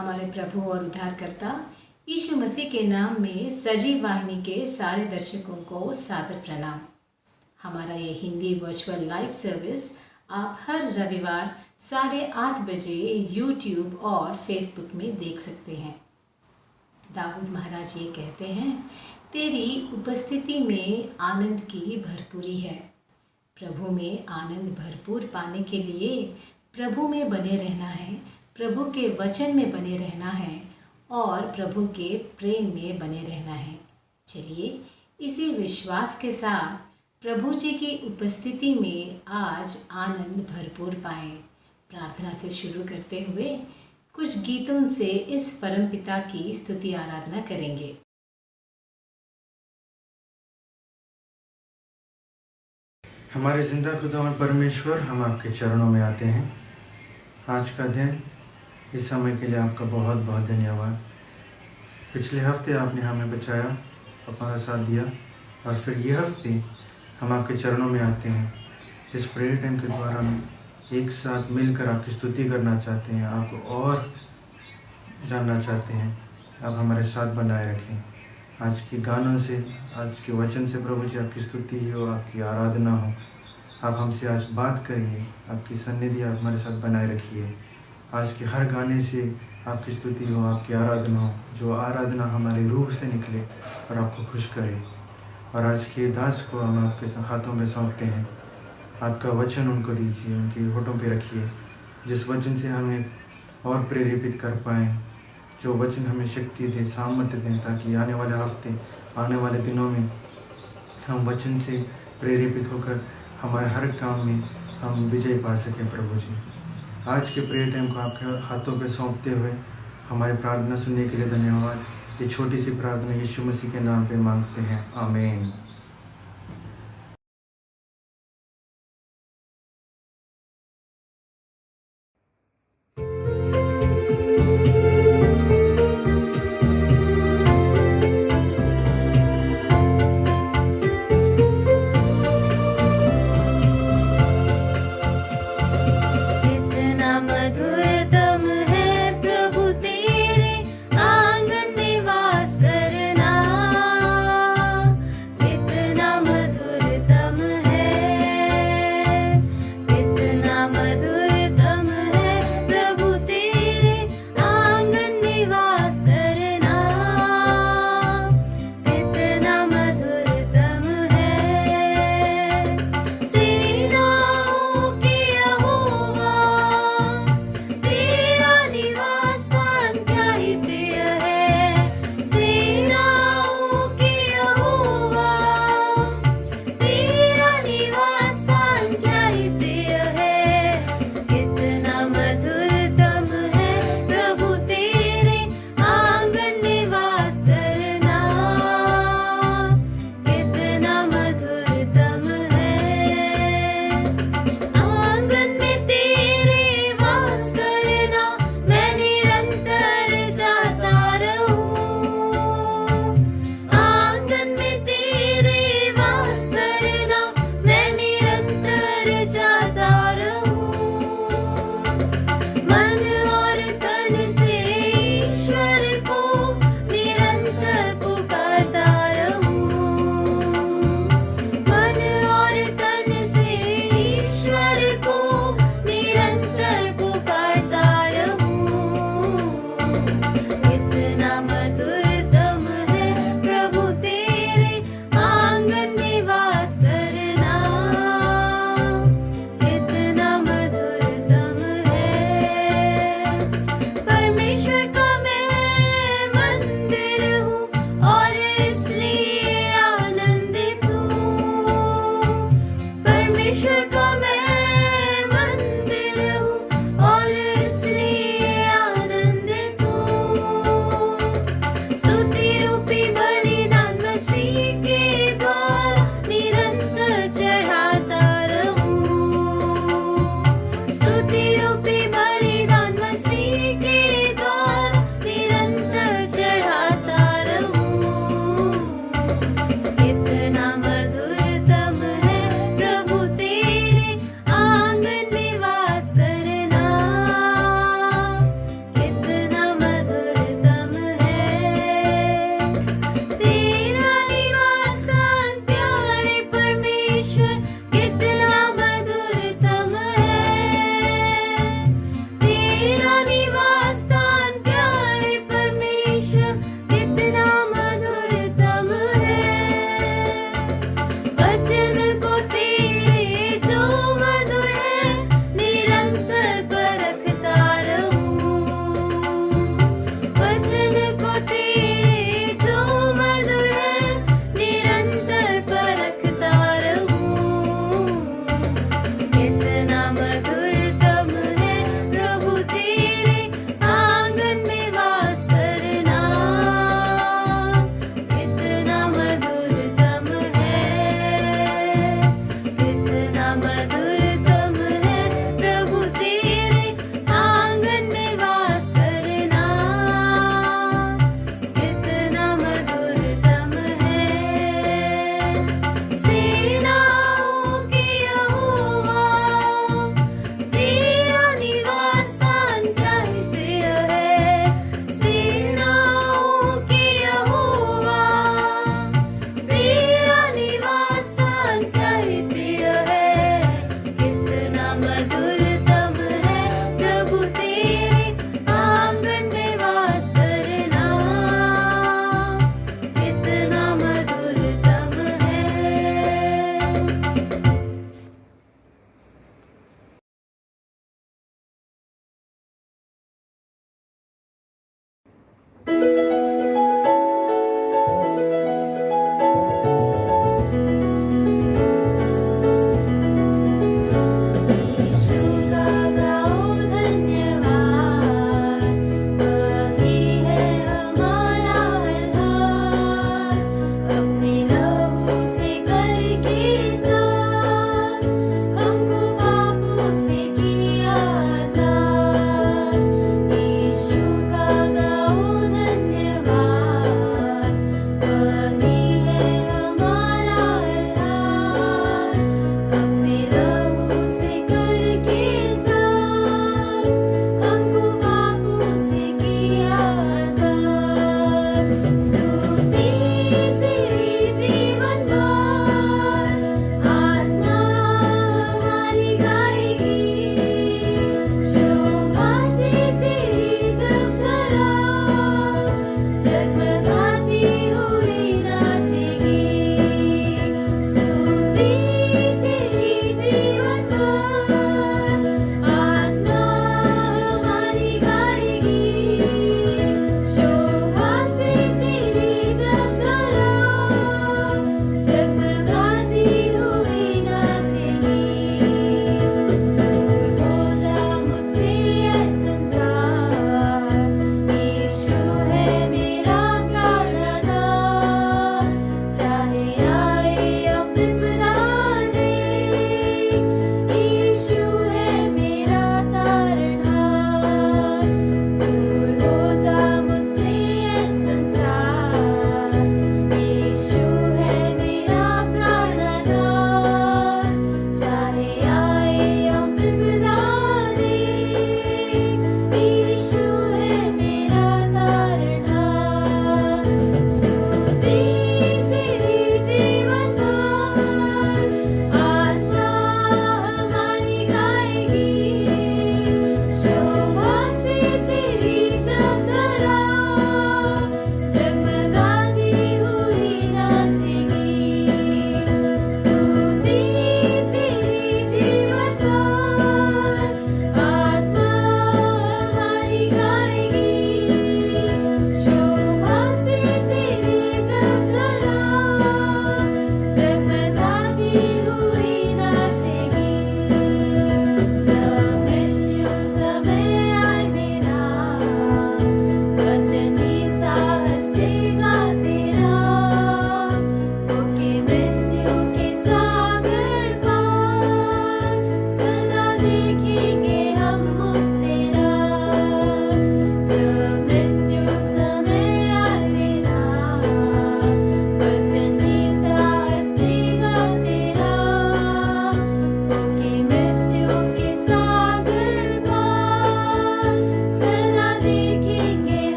हमारे प्रभु और उद्धारकर्ता यीशु मसीह के नाम में सजीव वाहिनी के सारे दर्शकों को सादर प्रणाम। हमारा ये हिंदी वर्चुअल लाइव सर्विस आप हर रविवार 8:30 बजे यूट्यूब और फेसबुक में देख सकते हैं। दाऊद महाराज ये कहते हैं, तेरी उपस्थिति में आनंद की भरपूरी है। प्रभु में आनंद भरपूर पाने के लिए प्रभु में बने रहना है, प्रभु के वचन में बने रहना है और प्रभु के प्रेम में बने रहना है। चलिए इसी विश्वास के साथ प्रभु जी की उपस्थिति में आज आनंद भरपूर पाएं। प्रार्थना से शुरू करते हुए कुछ गीतों से इस परमपिता की स्तुति आराधना करेंगे। हमारे जिंदा खुदावंद परमेश्वर, हम आपके चरणों में आते हैं। आज का दिन, इस समय के लिए आपका बहुत बहुत धन्यवाद। पिछले हफ्ते आपने हमें बचाया, हमारा साथ दिया और फिर ये हफ्ते हम आपके चरणों में आते हैं। इस प्रेयर टाइम के द्वारा हम एक साथ मिलकर आपकी स्तुति करना चाहते हैं, आपको और जानना चाहते हैं। आप हमारे साथ बनाए रखें। आज के गानों से, आज के वचन से प्रभु जी आपकी स्तुति हो, आपकी आराधना हो। आप हमसे आज बात करिए, आपकी सन्निधि आप हमारे साथ बनाए रखिए। आज के हर गाने से आपकी स्तुति हो, आपकी आराधना हो, जो आराधना हमारे रूह से निकले और आपको खुश करे। और आज के दास को हम आपके हाथों में सौंपते हैं। आपका वचन उनको दीजिए, उनके होठों पे रखिए, जिस वचन से हमें और प्रेरित कर पाएँ, जो वचन हमें शक्ति दे, सामर्थ्य दें, ताकि आने वाले हफ्ते, आने वाले दिनों में हम वचन से प्रेरित होकर हमारे हर काम में हम विजय पा सकें। प्रभु जी, आज के प्रेयर टाइम को आपके हाथों पे सौंपते हुए हमारी प्रार्थना सुनने के लिए धन्यवाद। ये छोटी सी प्रार्थना यीशु मसीह के नाम पे मांगते हैं, आमीन।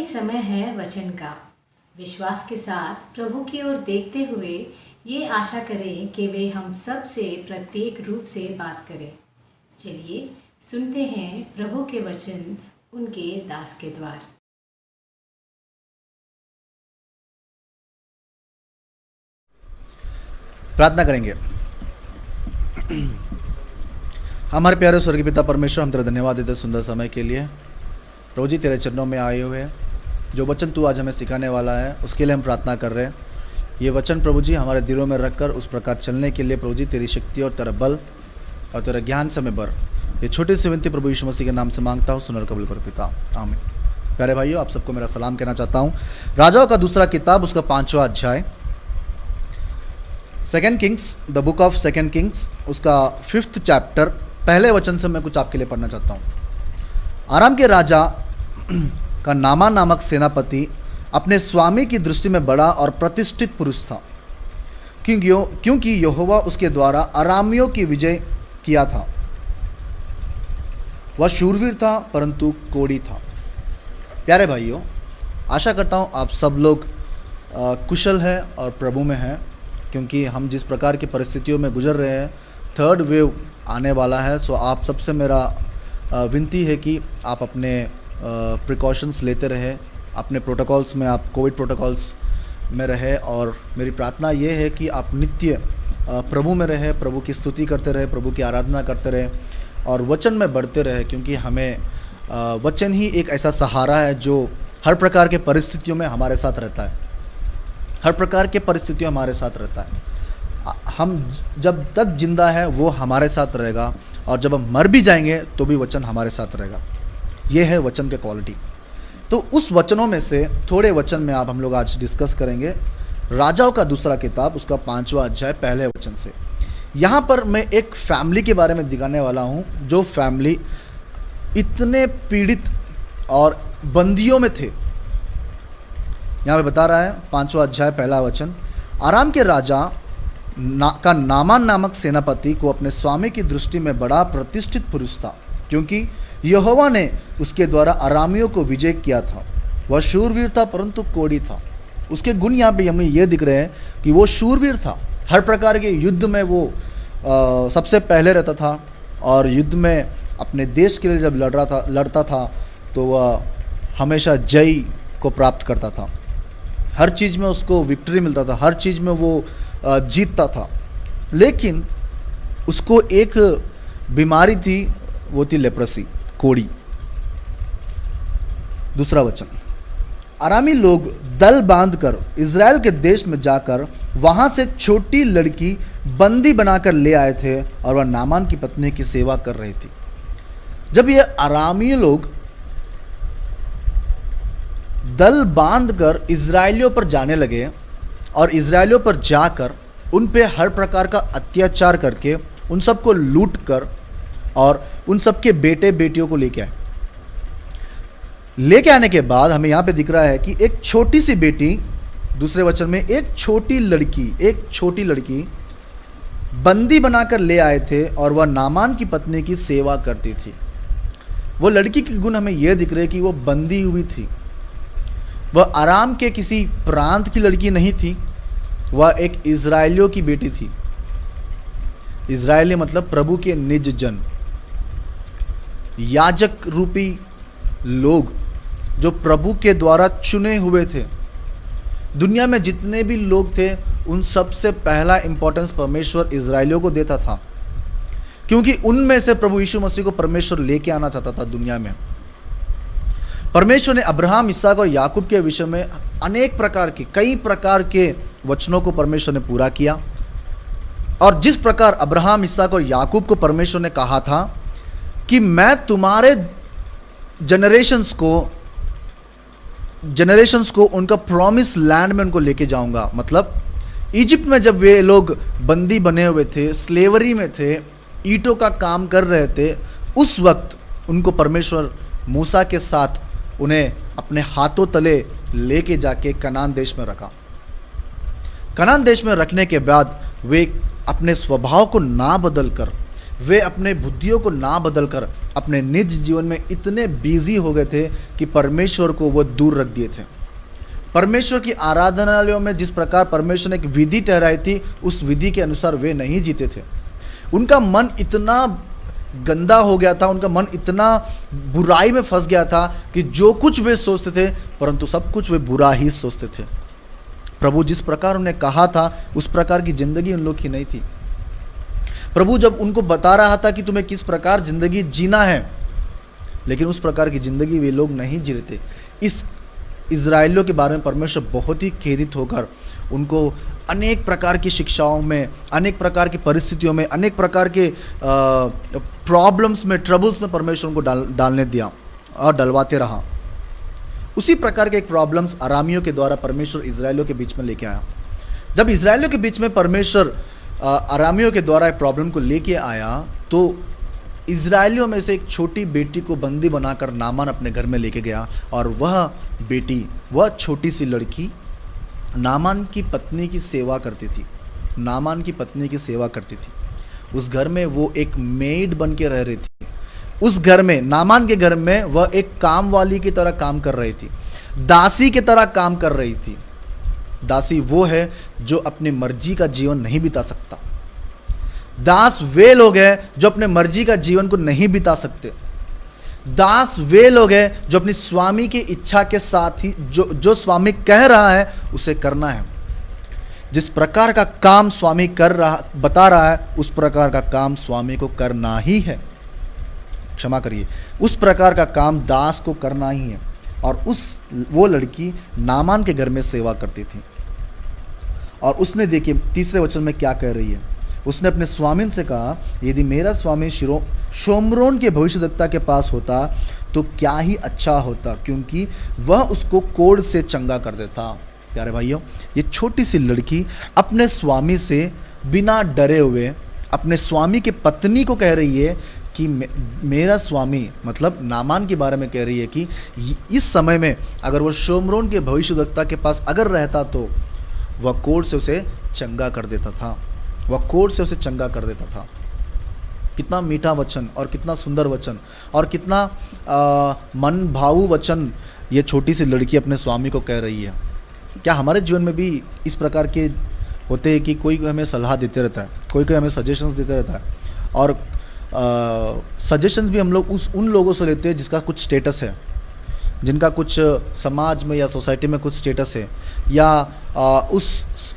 समय है वचन का। विश्वास के साथ प्रभु की ओर देखते हुए ये आशा करें कि वे हम सब से प्रत्येक रूप से बात करें। चलिए सुनते हैं प्रभु के वचन उनके दास के द्वार। प्रार्थना करेंगे। हमारे प्यारे स्वर्गीय पिता परमेश्वर, हम तेरा धन्यवाद देते सुंदर समय के लिए। प्रभु जी, तेरे चरणों में आए हुए जो वचन तू आज हमें सिखाने वाला है उसके लिए हम प्रार्थना कर रहे हैं। ये वचन प्रभु जी हमारे दिलों में रखकर उस प्रकार चलने के लिए प्रभु जी तेरी शक्ति और तेरा बल और तेरा ज्ञान से हमें बर। ये छोटी सी विनती प्रभु यीशु मसीह के नाम से मांगता हूँ, सुनकर कबूल करो पिता, आमीन। प्यारे भाइयों, आप सबको मेरा सलाम कहना चाहता हूँ। राजाओं का दूसरा किताब, उसका 5वां अध्याय, 2 Kings, the book of 2 Kings, उसका 5th चैप्टर, पहले वचन से मैं कुछ आपके लिए पढ़ना चाहता हूँ। आराम के राजा का नामान नामक सेनापति अपने स्वामी की दृष्टि में बड़ा और प्रतिष्ठित पुरुष था, क्योंकि यहोवा उसके द्वारा अरामियों की विजय किया था। वह शूरवीर था परंतु कोढ़ी था। प्यारे भाइयों, आशा करता हूँ आप सब लोग कुशल हैं और प्रभु में हैं, क्योंकि हम जिस प्रकार की परिस्थितियों में गुजर रहे हैं, 3rd वेव आने वाला है। सो आप सबसे मेरा विनती है कि आप अपने प्रिकॉशंस लेते रहे, अपने प्रोटोकॉल्स में आप कोविड प्रोटोकॉल्स में रहे, और मेरी प्रार्थना ये है कि आप नित्य प्रभु में रहे, प्रभु की स्तुति करते रहे, प्रभु की आराधना करते रहे और वचन में बढ़ते रहे, क्योंकि हमें वचन ही एक ऐसा सहारा है जो हर प्रकार के परिस्थितियों में हमारे साथ रहता है। हर प्रकार के परिस्थितियों हमारे साथ रहता है। हम जब तक जिंदा है वो हमारे साथ रहेगा, और जब हम मर भी जाएंगे तो भी वचन हमारे साथ रहेगा। ये है वचन के क्वालिटी। तो उस वचनों में से थोड़े वचन में आप हम लोग आज डिस्कस करेंगे। राजाओं का दूसरा किताब, उसका 5वां अध्याय, पहले वचन से। यहाँ पर मैं एक फैमिली के बारे में दिखाने वाला हूँ, जो फैमिली इतने पीड़ित और बंदियों में थे। यहाँ पे बता रहा है 5वां अध्याय, पहला वचन, आराम के राजा का नामान नामक सेनापति को अपने स्वामी की दृष्टि में बड़ा प्रतिष्ठित पुरुष था, क्योंकि यहोवा ने उसके द्वारा अरामियों को विजय किया था। वह शूरवीर था परंतु कोढ़ी था। उसके गुण यहाँ पे हमें ये दिख रहे हैं कि वो शूरवीर था। हर प्रकार के युद्ध में वो सबसे पहले रहता था, और युद्ध में अपने देश के लिए जब लड़ता था तो वह हमेशा जय को प्राप्त करता था। हर चीज़ में उसको विक्ट्री मिलता था, हर चीज़ में वो जीतता था। लेकिन उसको एक बीमारी थी, वो थी लेप्रेसी, कोढ़ी। दूसरा वचन, अरामी लोग दल बांधकर इज़राइल के देश में जाकर वहां से छोटी लड़की बंदी बनाकर ले आए थे, और वह नामान की पत्नी की सेवा कर रही थी। जब ये अरामी लोग दल बांधकर इज़राइलियों पर जाने लगे और इज़राइलियों पर जाकर उन पे हर प्रकार का अत्याचार करके उन सबको लूट कर और उन सबके बेटे बेटियों को लेके आने के बाद हमें यहाँ पे दिख रहा है कि एक छोटी सी बेटी, दूसरे वचन में एक छोटी लड़की बंदी बनाकर ले आए थे, और वह नामान की पत्नी की सेवा करती थी। वो लड़की के गुण हमें यह दिख रहे हैं कि वो बंदी हुई थी। वह आराम के किसी प्रांत की लड़की नहीं थी, वह एक इज़राइलियों की बेटी थी। इज़राइली मतलब प्रभु के निज जन, याजक रूपी लोग जो प्रभु के द्वारा चुने हुए थे। दुनिया में जितने भी लोग थे उन सब से पहला इंपॉर्टेंस परमेश्वर इज़राइलियों को देता था, क्योंकि उनमें से प्रभु यीशु मसीह को परमेश्वर लेके आना चाहता था दुनिया में। परमेश्वर ने अब्राहम, इसहाक और याकूब के विषय में कई प्रकार के वचनों को परमेश्वर ने पूरा किया। और जिस प्रकार अब्राहम, इसहाक और याकूब को परमेश्वर ने कहा था कि मैं तुम्हारे जनरेशंस को उनका प्रॉमिस लैंड में उनको लेके जाऊंगा। मतलब इजिप्ट में जब वे लोग बंदी बने हुए थे, स्लेवरी में थे, ईंटों का काम कर रहे थे, उस वक्त उनको परमेश्वर मूसा के साथ उन्हें अपने हाथों तले लेके जाके कनान देश में रखा। कनान देश में रखने के बाद वे अपने स्वभाव को ना बदल कर वे अपने बुद्धियों को ना बदलकर अपने निज जीवन में इतने बिजी हो गए थे कि परमेश्वर को वो दूर रख दिए थे। परमेश्वर की आराधनालयों में जिस प्रकार परमेश्वर ने एक विधि ठहराई थी, उस विधि के अनुसार वे नहीं जीते थे। उनका मन इतना गंदा हो गया था, उनका मन इतना बुराई में फंस गया था कि जो कुछ वे सोचते थे, परंतु सब कुछ वे बुरा ही सोचते थे। प्रभु जिस प्रकार उन्हें कहा था उस प्रकार की जिंदगी उन लोग की नहीं थी। प्रभु जब उनको बता रहा था कि तुम्हें किस प्रकार जिंदगी जीना है, लेकिन उस प्रकार की जिंदगी वे लोग नहीं जी रहे थे। इस इजराइलियों के बारे में परमेश्वर बहुत ही खेदित होकर उनको अनेक प्रकार की शिक्षाओं में, अनेक प्रकार की परिस्थितियों में, अनेक प्रकार के प्रॉब्लम्स में, ट्रबल्स में परमेश्वर उनको डालने दिया और डलवाते रहा। उसी प्रकार के एक प्रॉब्लम्स अरामियों के द्वारा परमेश्वर इजराइलियों के बीच में लेके आया। जब इजराइलियों के बीच में परमेश्वर अरामियों के द्वारा एक प्रॉब्लम को लेके आया, तो इजराइलियों में से एक छोटी बेटी को बंदी बनाकर नामान अपने घर में लेके गया, और वह बेटी, वह छोटी सी लड़की नामान की पत्नी की सेवा करती थी। नामान की पत्नी की सेवा करती थी। उस घर में वो एक मेड बन के रह रही थी। उस घर में, नामान के घर में, वह एक काम वाली की तरह काम कर रही थी, दासी की तरह काम कर रही थी। दासी वो है जो अपनी मर्जी का जीवन नहीं बिता सकता। दास वे लोग हैं जो अपने मर्जी का जीवन को नहीं बिता सकते। दास वे लोग हैं जो अपनी स्वामी की इच्छा के साथ ही जो स्वामी कह रहा है उसे करना है। जिस प्रकार का काम स्वामी बता रहा है, उस प्रकार का काम स्वामी को करना ही है। क्षमा करिए, उस प्रकार का काम दास को करना ही है। और वो लड़की नामान के घर में सेवा करती थी। और उसने, देखिए तीसरे वचन में क्या कह रही है, उसने अपने स्वामी से कहा, यदि मेरा स्वामी शोम्रोन के भविष्यद्वक्ता के पास होता तो क्या ही अच्छा होता, क्योंकि वह उसको कोढ़ से चंगा कर देता। प्यारे भाइयों, ये छोटी सी लड़की अपने स्वामी से बिना डरे हुए अपने स्वामी की पत्नी को कह रही है कि मेरा स्वामी, मतलब नामान के बारे में कह रही है कि इस समय में अगर वह शोम्रोन के भविष्यद्वक्ता के पास अगर रहता तो वह कोढ़ से उसे चंगा कर देता था। वह कोढ़ से उसे चंगा कर देता था। कितना मीठा वचन और कितना सुंदर वचन और कितना मन भावु वचन ये छोटी सी लड़की अपने स्वामी को कह रही है। क्या हमारे जीवन में भी इस प्रकार के होते हैं कि कोई हमें सलाह देते रहता है, कोई हमें सजेशंस देते रहता है, और सजेशंस भी हम लोग उन लोगों से लेते हैं जिसका कुछ स्टेटस है, जिनका कुछ समाज में या सोसाइटी में कुछ स्टेटस है, या उस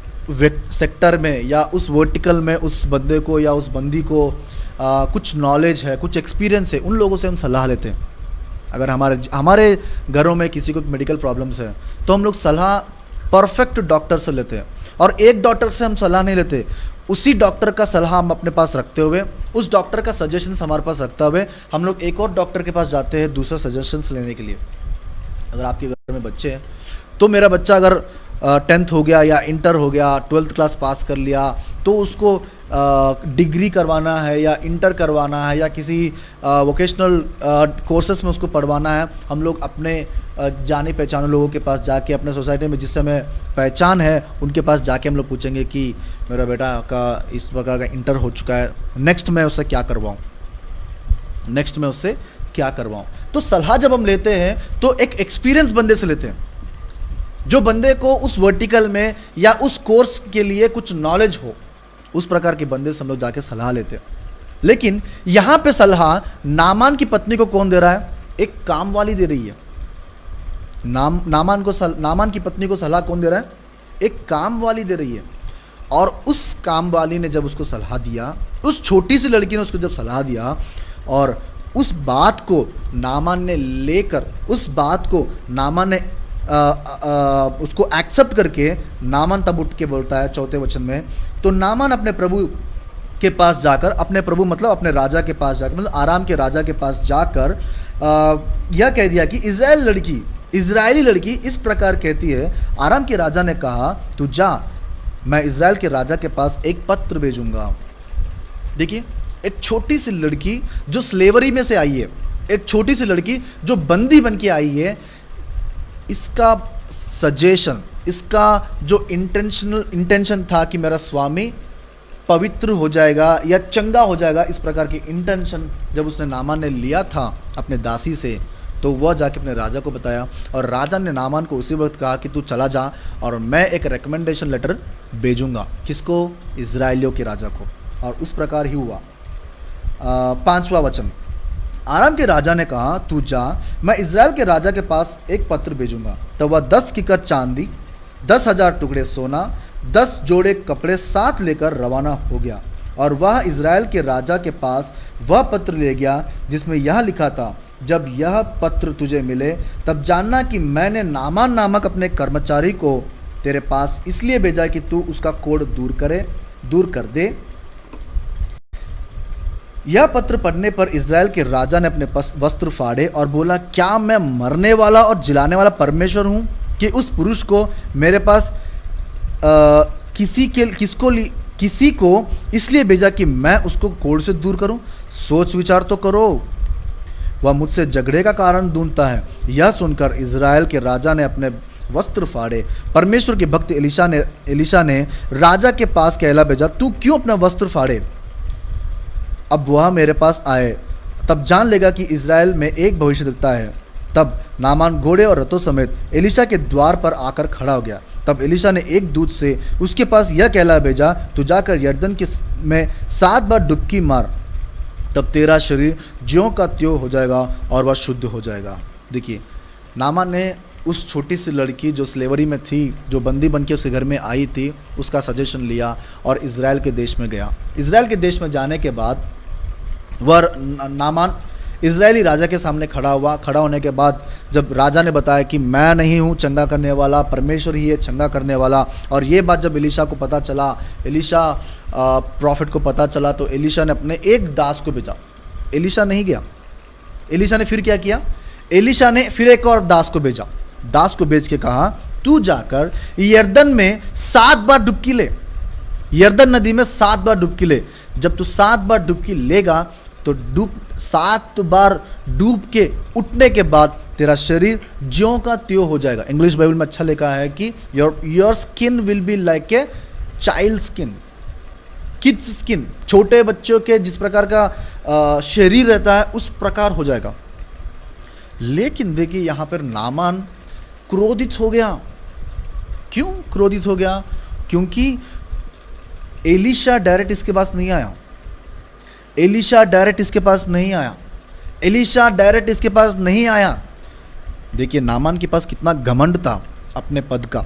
सेक्टर में या उस वर्टिकल में उस बंदे को या उस बंदी को कुछ नॉलेज है, कुछ एक्सपीरियंस है, उन लोगों से हम सलाह लेते हैं। अगर हमारे घरों में किसी को मेडिकल प्रॉब्लम्स है तो हम लोग सलाह परफेक्ट डॉक्टर से लेते हैं, और एक डॉक्टर से हम सलाह नहीं लेते, उसी डॉक्टर का सलाह हम अपने पास रखते हुए, उस डॉक्टर का सजेशंस हमारे पास रखते हुए हम लोग एक और डॉक्टर के पास जाते हैं दूसरा सजेशंस लेने के लिए। अगर आपके घर में बच्चे हैं तो मेरा बच्चा अगर 10th हो गया या इंटर हो गया, 12th क्लास पास कर लिया, तो उसको डिग्री करवाना है या इंटर करवाना है या किसी वोकेशनल कोर्सेस में उसको पढ़वाना है, हम लोग अपने जाने पहचाने लोगों के पास जाके, अपने सोसाइटी में जिससे हमें पहचान है उनके पास जाके हम लोग पूछेंगे कि मेरा बेटा का इस प्रकार का इंटर हो चुका है, नेक्स्ट मैं उससे क्या करवाऊँ, नेक्स्ट मैं उससे क्या करवाऊँ। तो सलाह जब हम लेते हैं तो एक एक्सपीरियंस बंदे से लेते हैं, जो बंदे को उस वर्टिकल में या उस कोर्स के लिए कुछ नॉलेज हो, उस प्रकार के बंदे से हम लोग जाके सलाह लेते हैं। लेकिन यहां पे सलाह नामान की पत्नी को कौन दे रहा है? एक काम वाली दे रही है। नामान की पत्नी को सलाह कौन दे रहा है? एक काम वाली दे रही है। और उस काम वाली ने जब उसको सलाह दिया, उस छोटी सी लड़की ने उसको जब सलाह दिया, और उस बात को नामान ने लेकर, उस बात को नामान ने उसको एक्सेप्ट करके, नामान तब उठ के बोलता है 4 वचन में, तो नामान अपने प्रभु के पास जाकर, अपने प्रभु मतलब अपने राजा के पास जाकर, मतलब आराम के राजा के पास जाकर यह कह दिया कि इजरायली लड़की इस प्रकार कहती है, आराम के राजा ने कहा तू जा, मैं इजराइल के राजा के पास एक पत्र भेजूंगा। देखिए, एक छोटी सी लड़की जो स्लेवरी में से आई है, एक छोटी सी लड़की जो बंदी बन के आई है, इसका सजेशन, इसका जो इंटेंशन था कि मेरा स्वामी पवित्र हो जाएगा या चंगा हो जाएगा, इस प्रकार की इंटेंशन जब उसने नामान ने लिया था अपने दासी से, तो वह जाके अपने राजा को बताया और राजा ने नामान को उसी वक्त कहा कि तू चला जा और मैं एक रिकमेंडेशन लेटर भेजूंगा। किसको? इजराइलियों के राजा को। और उस प्रकार ही हुआ। 5वां वचन, आराम के राजा ने कहा तू जा, मैं इजराइल के राजा के पास एक पत्र भेजूंगा। तब वह 10 किकर चांदी, 10,000 टुकड़े सोना, 10 जोड़े कपड़े साथ लेकर रवाना हो गया और वह इजराइल के राजा के पास वह पत्र ले गया जिसमें यह लिखा था, जब यह पत्र तुझे मिले तब जानना कि मैंने नामान नामक अपने कर्मचारी को तेरे पास इसलिए भेजा कि तू उसका कोढ़ दूर कर दे। यह पत्र पढ़ने पर इजराइल के राजा ने अपने वस्त्र फाड़े और बोला, क्या मैं मरने वाला और जिलाने वाला परमेश्वर हूं कि उस पुरुष को मेरे पास किसी को इसलिए भेजा कि मैं उसको कोढ़ से दूर करूं? सोच विचार तो करो, वह मुझसे झगड़े का कारण ढूंढता है। यह सुनकर इजराइल के राजा ने अपने वस्त्र फाड़े। परमेश्वर के भक्त एलीशा ने राजा के पास कहला भेजा, तू क्यों अपना वस्त्र फाड़े? अब वह मेरे पास आए तब जान लेगा कि इजराइल में एक भविष्यद्वक्ता है। तब नामान घोड़े और रथों समेत एलीशा के द्वार पर आकर खड़ा हो गया। तब एलीशा ने एक दूत से उसके पास यह कहला भेजा, तू जाकर यरदन में 7 बार डुबकी मार, तब तेरा शरीर ज्यों का त्यों हो जाएगा और वह शुद्ध हो जाएगा। देखिए, नामान ने उस छोटी सी लड़की जो स्लेवरी में थी, जो बंदी बन के उसके घर में आई थी, उसका सजेशन लिया और इजराइल के देश में गया। इजराइल के देश में जाने के बाद वह नामान इजरायली राजा के सामने खड़ा हुआ। खड़ा होने के बाद जब राजा ने बताया कि मैं नहीं हूँ चंगा करने वाला, परमेश्वर ही है चंगा करने वाला, और ये बात जब एलीशा को पता चला, एलीशा प्रॉफिट को पता चला, तो एलीशा ने अपने एक दास को भेजा। एलीशा नहीं गया। एलीशा ने फिर क्या किया? एलीशा ने फिर एक और दास को भेजा। दास को भेज के कहा, तू जाकर यरदन में 7 बार डुबकी ले, यरदन नदी में 7 बार डुबकी ले। जब तू 7 बार डुबकी लेगा तो 7 बार डूब के उठने के बाद तेरा शरीर ज्यों का त्यों हो जाएगा। इंग्लिश बाइबल में अच्छा लिखा है कि your skin will be like a child skin, kids skin. छोटे बच्चों के जिस प्रकार का शरीर रहता है उस प्रकार हो जाएगा। लेकिन देखिए, यहां पर नामान क्रोधित हो गया। क्यों क्रोधित हो गया? क्योंकि एलीशा डायरेक्ट इसके पास नहीं आया। एलीशा डायरेक्ट इसके पास नहीं आया। एलीशा डायरेक्ट इसके पास नहीं आया। देखिए, नामान के पास कितना घमंड था अपने पद का,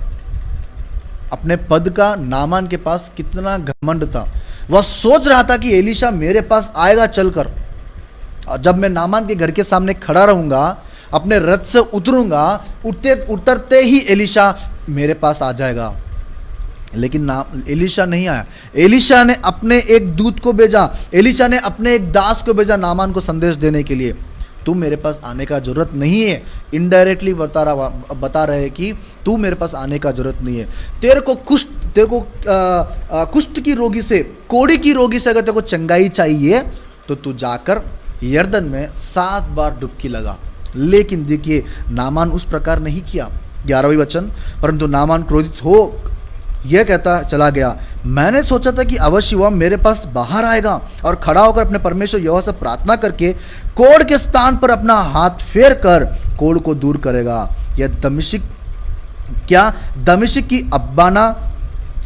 अपने पद का। नामान के पास कितना घमंड था। वह सोच रहा था कि एलीशा मेरे पास आएगा चलकर, और जब मैं नामान के घर के सामने खड़ा रहूंगा, अपने रथ से उतरूंगा, उतरते ही एलीशा मेरे पास आ जाएगा। लेकिन एलीशा नहीं आया। एलीशा ने अपने एक दूत को भेजा, एलीशा ने अपने एक दास को भेजा नामान को संदेश देने के लिए, तू मेरे पास आने का जरूरत नहीं है। इनडायरेक्टली बता रहे कि तू मेरे पास आने का जरूरत नहीं है। तेरे को कुष्ठ की रोगी से, कोढ़ी की रोगी से अगर तेरे को चंगाई चाहिए तो तू जाकर यरदन में 7 बार डुबकी लगा। लेकिन देखिए, नामान उस प्रकार नहीं किया। 11वां वचन, परंतु नामान क्रोधित हो यह कहता चला गया, मैंने सोचा था कि अवश्य वह मेरे पास बाहर आएगा और खड़ा होकर अपने परमेश्वर यहोवा से प्रार्थना करके कोढ़ के स्थान पर अपना हाथ फेर कर कोढ़ को दूर करेगा। यह दमिश्क की अब्बाना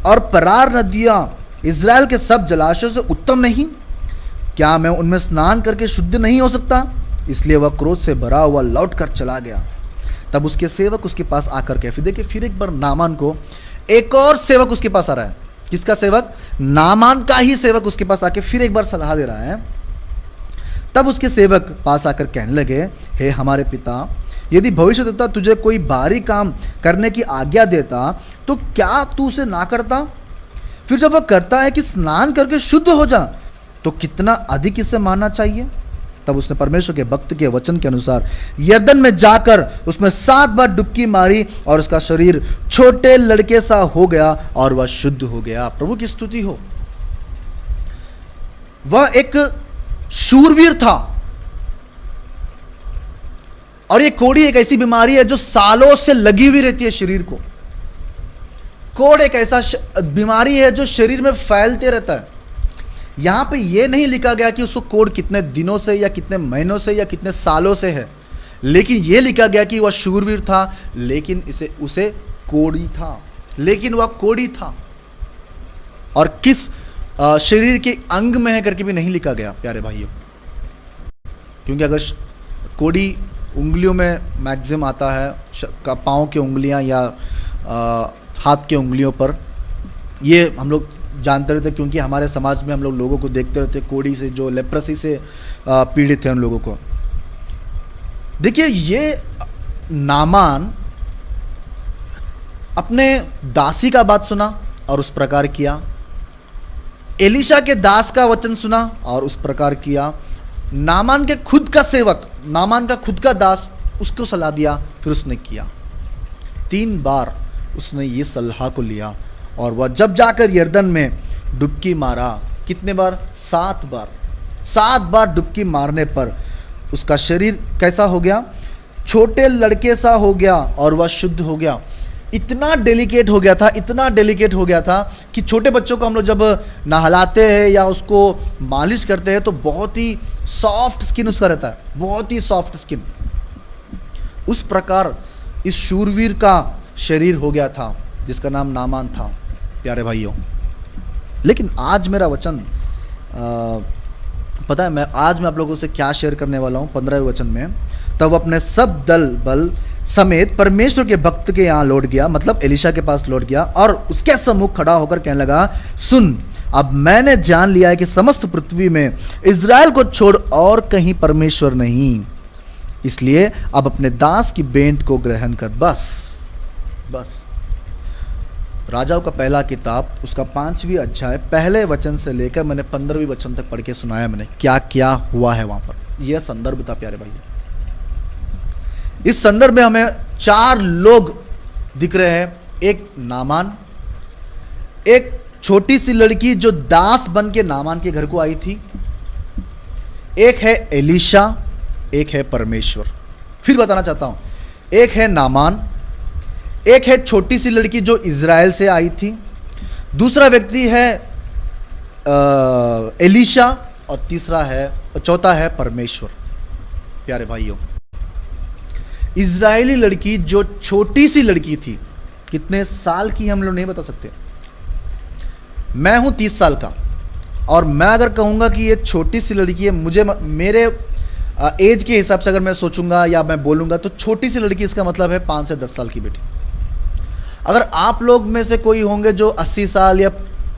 और परार नदियां इजराइल के सब जलाशयों से उत्तम नहीं? क्या मैं उनमें स्नान करके शुद्ध नहीं हो सकता? इसलिए वह क्रोध से भरा हुआ लौट कर चला गया। तब उसके सेवक उसके पास आकर के, फिर एक बार नामान को एक और सेवक उसके पास आ रहा है। किसका सेवक? नामान का ही सेवक उसके पास आके फिर एक बार सलाह दे रहा है। तब उसके सेवक पास आकर कहने लगे, हे हमारे पिता, यदि भविष्यद्वक्ता तुझे कोई भारी काम करने की आज्ञा देता तो क्या तू उसे ना करता? फिर जब वह करता है कि स्नान करके शुद्ध हो जा, तो कितना अधिक इसे मानना चाहिए। तब उसने परमेश्वर के भक्त के वचन के अनुसार यरदन में जाकर उसमें 7 बार डुबकी मारी और उसका शरीर छोटे लड़के सा हो गया और वह शुद्ध हो गया। प्रभु की स्तुति हो। वह एक शूरवीर था, और ये कोढ़ी एक ऐसी बीमारी है जो सालों से लगी हुई रहती है शरीर को। कोढ़ एक ऐसा बीमारी है जो शरीर में फैलते रहता है। यहाँ पे ये नहीं लिखा गया कि उसको कोढ़ कितने दिनों से या कितने महीनों से या कितने सालों से है, लेकिन ये लिखा गया कि वह शूरवीर था, लेकिन उसे कोढ़ी था, लेकिन वह कोढ़ी था। और किस शरीर के अंग में है करके भी नहीं लिखा गया प्यारे भाइयों, क्योंकि अगर कोढ़ी उंगलियों में मैक्सिमम आता है, पाँव की उंगलियां या हाथ की उंगलियों पर, ये हम लोग जानते रहते क्योंकि हमारे समाज में हम लोगों को देखते रहते कोढ़ी से, जो लेप्रेसी से पीड़ित है उन लोगों को। देखिए, ये नामान अपने दासी का बात सुना और उस प्रकार किया, एलिशा के दास का वचन सुना और उस प्रकार किया, नामान के खुद का सेवक, नामान का खुद का दास, उसको सलाह दिया, फिर उसने किया। 3 बार उसने ये सलाह को लिया और वह जब जाकर यर्दन में डुबकी मारा, कितने बार? 7 बार। 7 बार डुबकी मारने पर उसका शरीर कैसा हो गया? छोटे लड़के सा हो गया और वह शुद्ध हो गया। इतना डेलिकेट हो गया था, इतना डेलिकेट हो गया था कि छोटे बच्चों को हम लोग जब नहलाते हैं या उसको मालिश करते हैं तो बहुत ही सॉफ्ट स्किन उसका रहता है, बहुत ही सॉफ्ट स्किन। उस प्रकार इस शूरवीर का शरीर हो गया था जिसका नाम नामान था प्यारे भाइयों। लेकिन आज मेरा वचन पता है आज मैं आप लोगों से क्या शेयर करने वाला हूँ 15वें वचन में। तब अपने सब दल बल समेत परमेश्वर के भक्त के यहाँ लौट गया, मतलब एलिशा के पास लौट गया और उसके सम्मुख खड़ा होकर कहने लगा, सुन, अब मैंने जान लिया है कि समस्त पृथ्वी में इज़राइल को छोड़ और कहीं परमेश्वर नहीं, इसलिए अब अपने दास की बेंट को ग्रहण कर। बस राजाओं का पहला किताब उसका 5वीं अध्याय पहले वचन से लेकर मैंने 15वीं वचन तक पढ़ के सुनाया मैंने क्या क्या हुआ है वहां पर। यह संदर्भ था प्यारे भाई। इस संदर्भ में हमें 4 लोग दिख रहे हैं। एक नामान, एक छोटी सी लड़की जो दास बन के नामान के घर को आई थी, एक है एलिशा, एक है परमेश्वर। फिर बताना चाहता हूं, एक है नामान, एक है छोटी सी लड़की जो इज़राइल से आई थी, दूसरा व्यक्ति है एलिशा और चौथा है परमेश्वर। प्यारे भाइयों, इज़राइली लड़की जो छोटी सी लड़की थी, कितने साल की हम लोग नहीं बता सकते। मैं हूं 30 साल का और मैं अगर कहूंगा कि ये छोटी सी लड़की है, मेरे एज के हिसाब से अगर मैं सोचूंगा या मैं बोलूंगा तो छोटी सी लड़की इसका मतलब है 5 से 10 साल की बेटी। अगर आप लोग में से कोई होंगे जो 80 साल या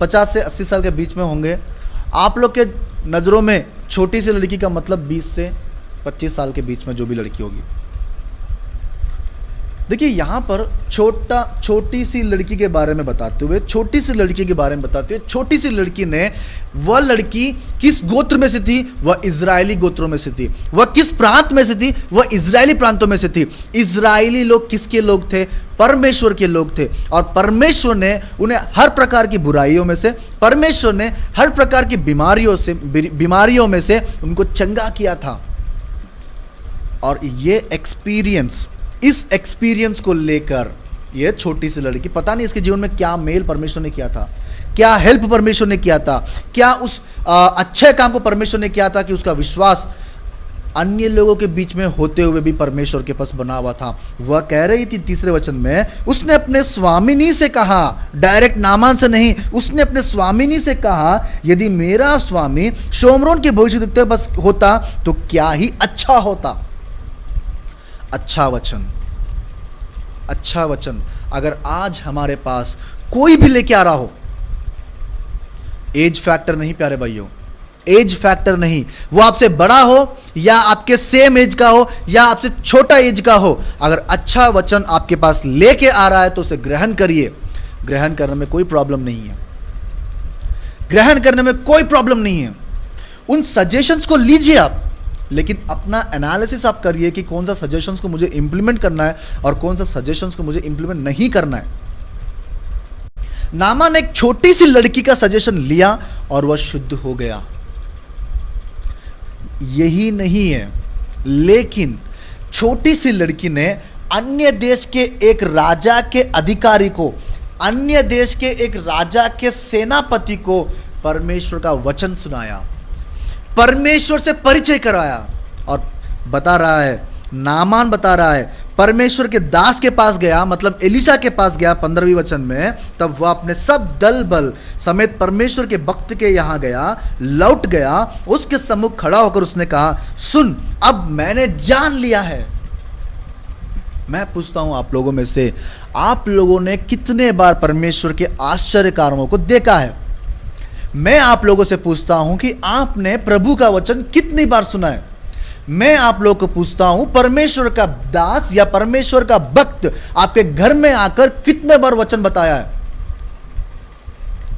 50 से 80 साल के बीच में होंगे, आप लोग के नज़रों में छोटी सी लड़की का मतलब 20 से 25 साल के बीच में जो भी लड़की होगी। देखिए यहाँ पर छोटी सी लड़की के बारे में बताते हुए, छोटी सी लड़की के बारे में बताते हुए, छोटी सी लड़की ने, वह लड़की किस गोत्र में से थी? वह इज़राइली गोत्रों में से थी। वह किस प्रांत में से थी? वह इज़राइली प्रांतों में से थी। इज़राइली लोग किसके लोग थे? परमेश्वर के लोग थे। और परमेश्वर ने उन्हें हर प्रकार की बुराइयों में से, परमेश्वर ने हर प्रकार की बीमारियों में से उनको चंगा किया था। और ये इस एक्सपीरियंस को लेकर ये छोटी सी लड़की, पता नहीं इसके जीवन में क्या मेल परमेश्वर ने किया था, क्या हेल्प परमेश्वर ने किया था, क्या उस अच्छे काम को परमेश्वर ने किया था कि उसका विश्वास अन्य लोगों के बीच में होते हुए भी परमेश्वर के पास बना हुआ था। वह कह रही थी 3रे वचन में, उसने अपने स्वामिनी से कहा, डायरेक्ट नामान से नहीं, उसने अपने स्वामिनी से कहा, यदि मेरा स्वामी शोमरोन के भविष्यद्वक्ता बस होता तो क्या ही अच्छा होता। अच्छा वचन अगर आज हमारे पास कोई भी लेके आ रहा हो, एज फैक्टर नहीं प्यारे भाइयों, एज फैक्टर नहीं, वो आपसे बड़ा हो या आपके सेम एज का हो या आपसे छोटा एज का हो, अगर अच्छा वचन आपके पास लेके आ रहा है तो उसे ग्रहण करिए। ग्रहण करने में कोई प्रॉब्लम नहीं है, ग्रहण करने में कोई प्रॉब्लम नहीं है। उन सजेशंस को लीजिए आप, लेकिन अपना एनालिसिस आप करिए कि कौन सा सजेशंस को मुझे इंप्लीमेंट करना है और कौन सा सजेशंस को मुझे इंप्लीमेंट नहीं करना है। नामान ने एक छोटी सी लड़की का सजेशन लिया और वह शुद्ध हो गया। यही नहीं है, लेकिन छोटी सी लड़की ने अन्य देश के एक राजा के अधिकारी को, अन्य देश के एक राजा के सेनापति को परमेश्वर का वचन सुनाया, परमेश्वर से परिचय कराया। और बता रहा है, नामान बता रहा है, परमेश्वर के दास के पास गया, मतलब एलीशा के पास गया 15वीं वचन में, तब वह अपने सब दल बल समेत परमेश्वर के भक्त के यहां गया, लौट गया, उसके सम्मुख खड़ा होकर उसने कहा, सुन, अब मैंने जान लिया है। मैं पूछता हूं आप लोगों में से, आप लोगों ने कितने बार परमेश्वर के आश्चर्य कार्यों को देखा है? मैं आप लोगों से पूछता हूं कि आपने प्रभु का वचन कितनी बार सुना है? मैं आप लोगों को पूछता हूं, परमेश्वर का दास या परमेश्वर का भक्त आपके घर में आकर कितने बार वचन बताया है?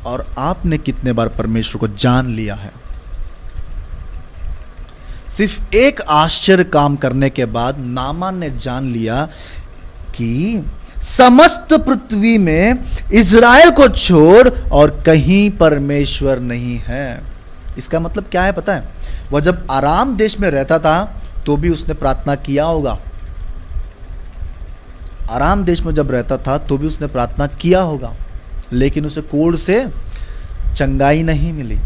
और आपने कितने बार परमेश्वर को जान लिया है? सिर्फ एक आश्चर्य काम करने के बाद नामान ने जान लिया कि समस्त पृथ्वी में इज़राइल को छोड़ और कहीं परमेश्वर नहीं है। इसका मतलब क्या है पता है? वह जब आराम देश में रहता था तो भी उसने प्रार्थना किया होगा। आराम देश में जब रहता था तो भी उसने प्रार्थना किया होगा, लेकिन उसे कोढ़ से चंगाई नहीं मिली।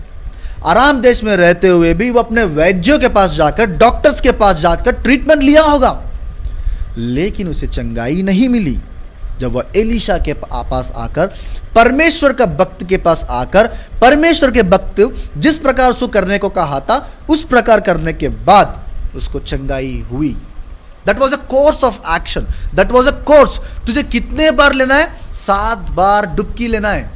आराम देश में रहते हुए भी वो अपने वैद्यों के पास जाकर, डॉक्टर्स के पास जाकर ट्रीटमेंट लिया होगा, लेकिन उसे चंगाई नहीं मिली। जब वह एलीशा के पास आकर, परमेश्वर का भक्त के पास आकर, परमेश्वर के भक्त जिस प्रकार उसको करने को कहा था उस प्रकार करने के बाद उसको चंगाई हुई। That was a course of action, that was a course. तुझे कितने बार लेना है? 7 बार डुबकी लेना है।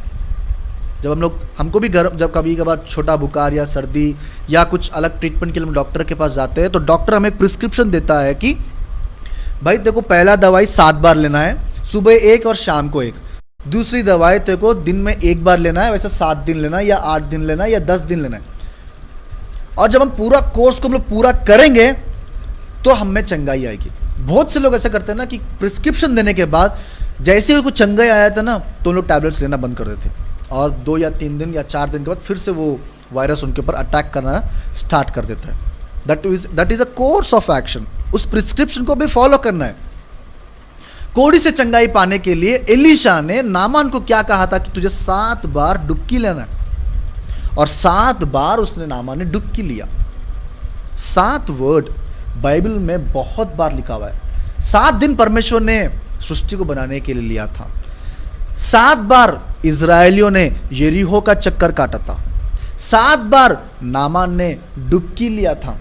जब हमको भी जब कभी कभार छोटा बुखार या सर्दी या कुछ अलग ट्रीटमेंट के लिए हम डॉक्टर के पास जाते हैं तो डॉक्टर हमें एक प्रिस्क्रिप्शन देता है कि भाई देखो, पहला दवाई 7 बार लेना है, सुबह 1 और शाम को 1। दूसरी दवाई तेरे को दिन में 1 बार लेना है, वैसे 7 दिन लेना है या 8 दिन लेना है या 10 दिन लेना है। और जब हम पूरा कोर्स को हम लोग पूरा करेंगे तो हमें चंगाई आएगी। बहुत से लोग ऐसा करते हैं ना कि प्रिस्क्रिप्शन देने के बाद जैसे ही कुछ चंगाई आया था ना तो लोग टैबलेट्स लेना बंद कर देते, और 2 या 3 दिन या 4 दिन के बाद फिर से वो वायरस उनके ऊपर अटैक करना स्टार्ट कर देता है। That is a course of action. उस प्रिस्क्रिप्शन को भी फॉलो करना है। कोढ़ी से चंगाई पाने के लिए एलीशा ने नामान को क्या कहा था कि तुझे 7 बार डुबकी लेना है, और 7 बार उसने नामान ने डुबकी लिया। 7 वर्ड बाइबल में बहुत बार लिखा हुआ है। 7 दिन परमेश्वर ने सृष्टि को बनाने के लिए लिया था। 7 बार इजरायलियों ने यरीहो का चक्कर काटा था। 7 बार नामान ने डुबकी लिया था।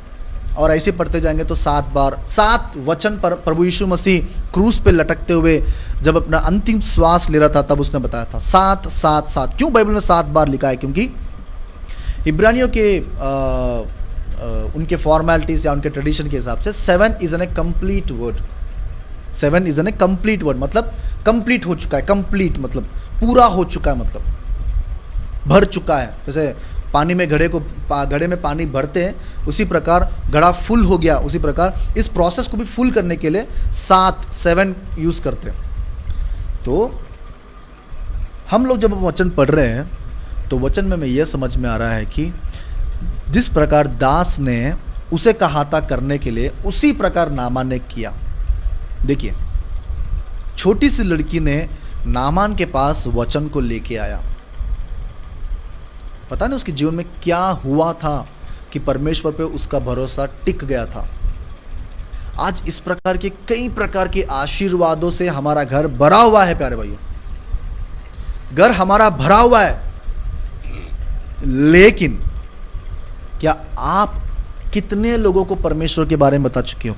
और ऐसे पढ़ते जाएंगे तो 7 बार 7 वचन पर प्रभु यीशु मसीह क्रूस पे लटकते हुए जब अपना अंतिम श्वास ले रहा था तब उसने बताया था 7 7 7। क्यों बाइबल में 7 बार लिखा है? क्योंकि इब्रानियों के उनके फॉर्मेलिटीज या उनके ट्रेडिशन के हिसाब से 7 is an a complete word. 7 is an a complete word, मतलब कंप्लीट हो चुका है। कंप्लीट मतलब पूरा हो चुका है, मतलब भर चुका है। जैसे पानी में घड़े में पानी भरते हैं, उसी प्रकार घड़ा फुल हो गया, उसी प्रकार इस प्रोसेस को भी फुल करने के लिए 7 यूज करते हैं। तो हम लोग जब वचन पढ़ रहे हैं तो वचन में हमें यह समझ में आ रहा है कि जिस प्रकार दास ने उसे कहा था करने के लिए, उसी प्रकार नामान ने किया। देखिए, छोटी सी लड़की ने नामान के पास वचन को लेके आया। पता नहीं उसके जीवन में क्या हुआ था कि परमेश्वर पे उसका भरोसा टिक गया था। आज इस प्रकार के कई प्रकार के आशीर्वादों से हमारा घर भरा हुआ है। प्यारे भाइयों, घर हमारा भरा हुआ है, लेकिन क्या आप कितने लोगों को परमेश्वर के बारे में बता चुके हो?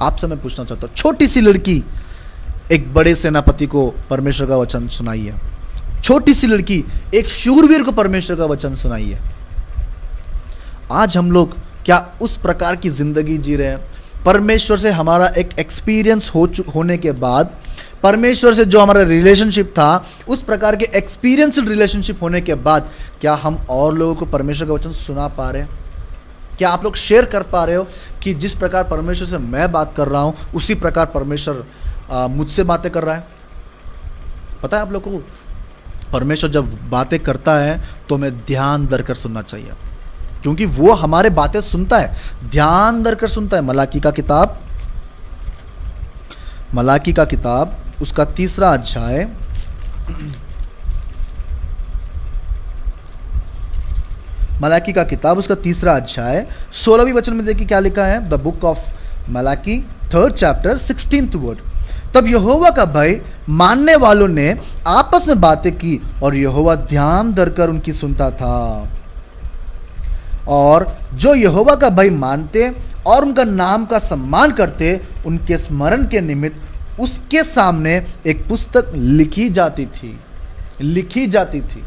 आपसे मैं पूछना चाहता हूं। छोटी सी लड़की एक बड़े सेनापति को परमेश्वर का वचन सुनाई है। छोटी सी लड़की एक शूरवीर को परमेश्वर का वचन सुनाई है। आज हम लोग क्या उस प्रकार की जिंदगी जी रहे हैं? परमेश्वर से हमारा एक एक्सपीरियंस होने के बाद, परमेश्वर से जो हमारा रिलेशनशिप था, उस प्रकार के एक्सपीरियंस्ड रिलेशनशिप होने के बाद क्या हम और लोगों को परमेश्वर का वचन सुना पा रहे हैं? क्या आप लोग शेयर कर पा रहे हो कि जिस प्रकार परमेश्वर से मैं बात कर रहा हूं उसी प्रकार परमेश्वर मुझसे बातें कर रहा है? पता है आप लोगों को, परमेश्वर जब बातें करता है तो हमें ध्यान धरकर सुनना चाहिए, क्योंकि वो हमारे बातें सुनता है, ध्यान धरकर सुनता है। मलाकी का किताब उसका 3रा अध्याय मलाकी का किताब उसका 3रा अध्याय 16वीं वचन में देखिए क्या लिखा है। The book of Malachi 3rd chapter 16th word. तब यहोवा का भय मानने वालों ने आपस में बातें की और यहोवा ध्यान धरकर उनकी सुनता था। और जो यहोवा का भय मानते और उनका नाम का सम्मान करते, उनके स्मरण के निमित्त उसके सामने एक पुस्तक लिखी जाती थी।